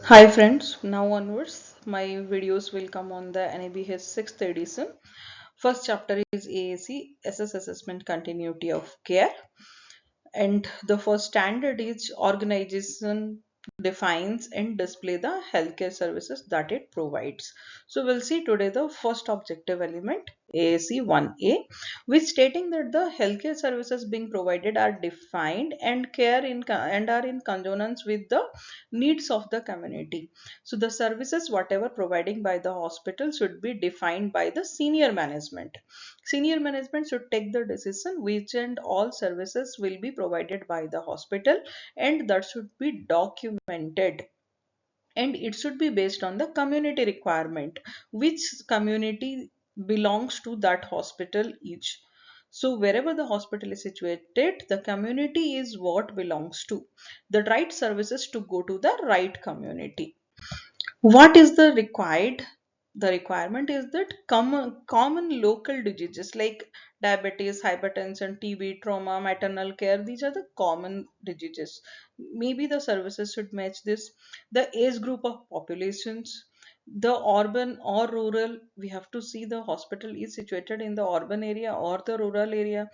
Hi friends, now onwards my videos will come on the NABH 6th edition. First chapter is AAC SS Assessment Continuity of Care, and the first standard is organization defines and display the healthcare services that it provides. So we'll see today the first objective element AAC-1A, which stating that the healthcare services being provided are defined and and are in consonance with the needs of the community. So the services whatever providing by the hospital should be defined by the senior management. Senior management should take the decision which and all services will be provided by the hospital, and that should be documented, and it should be based on the community requirement, which community belongs to that hospital each. So wherever the hospital is situated, the community is what belongs to the right services to go to the right community. What is the required? The requirement is that common local diseases like diabetes, hypertension, TB, trauma, maternal care, these are the common diseases. Maybe the services should match this. The age group of populations, the urban or rural, we have to see the hospital is situated in the urban area or the rural area.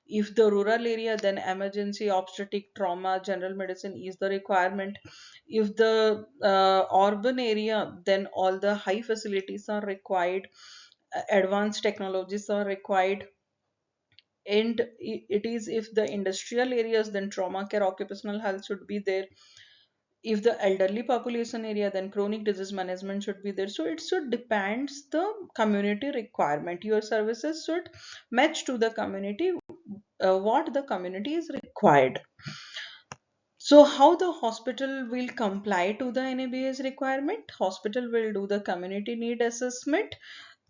If the rural area, then emergency, obstetric, trauma, general medicine is the requirement. If the urban area, then all the high facilities are required, advanced technologies are required. And it is if the industrial areas, then trauma care, occupational health should be there. If the elderly population area, then chronic disease management should be there. So it should depends the community requirement. Your services should match to the community, what the community is required. So how the hospital will comply to the NABH requirement? Hospital will do the community need assessment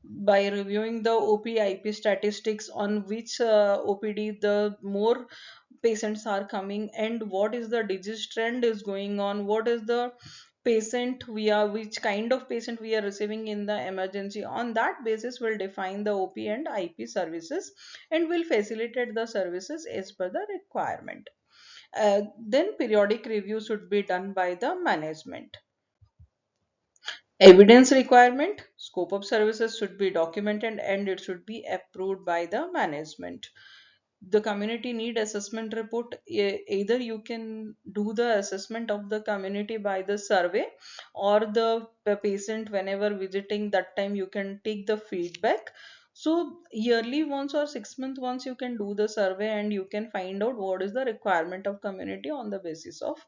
by reviewing the OP-IP statistics on which OPD the more patients are coming, and what is the disease trend is going on, what is the patient we are, which kind of patient we are receiving in the emergency. On that basis will define the OP and IP services and will facilitate the services as per the requirement. Then periodic review should be done by the management. Evidence requirement, scope of services should be documented and it should be approved by the management. The community need assessment report, either you can do the assessment of the community by the survey, or the patient whenever visiting that time you can take the feedback. So yearly once or 6 month once you can do the survey and you can find out what is the requirement of community on the basis of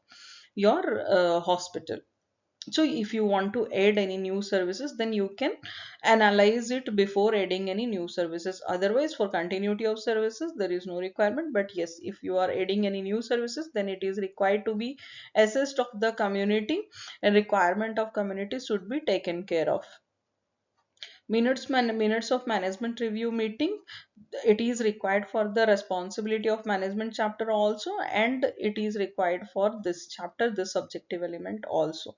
your hospital. So if you want to add any new services, then you can analyze it before adding any new services. Otherwise, for continuity of services there is no requirement, but yes, if you are adding any new services, then it is required to be assessed of the community, and requirement of community should be taken care of. Minutes of management review meeting, it is required for the responsibility of management chapter also, and it is required for this chapter, this subjective element also.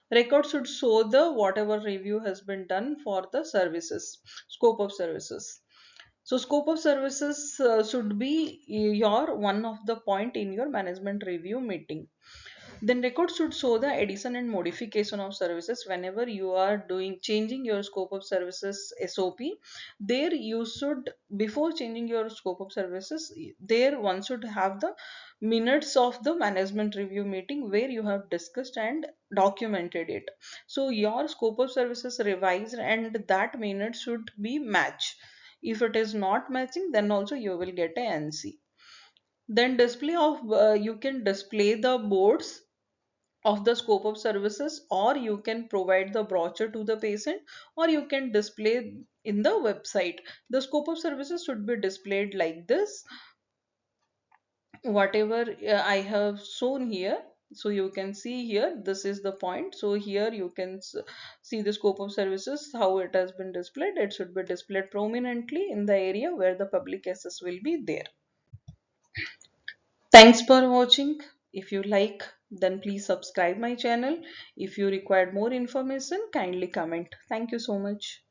Record should show the whatever review has been done for the services, scope of services. So scope of services should be your one of the point in your management review meeting. Then record should show the addition and modification of services. Whenever you are doing changing your scope of services SOP, there you should, before changing your scope of services, there one should have the minutes of the management review meeting where you have discussed and documented it. So your scope of services revised and that minute should be match. If it is not matching, then also you will get a NC. Then display of you can display the boards of the scope of services, or you can provide the brochure to the patient, or you can display in the website. The scope of services should be displayed like this, whatever I have shown here. So you can see here, this is the point. So here you can see the scope of services, how it has been displayed. It should be displayed prominently in the area where the public access will be there. Thanks for watching. If you like, then please subscribe my channel. If you require more information, kindly comment. Thank you so much.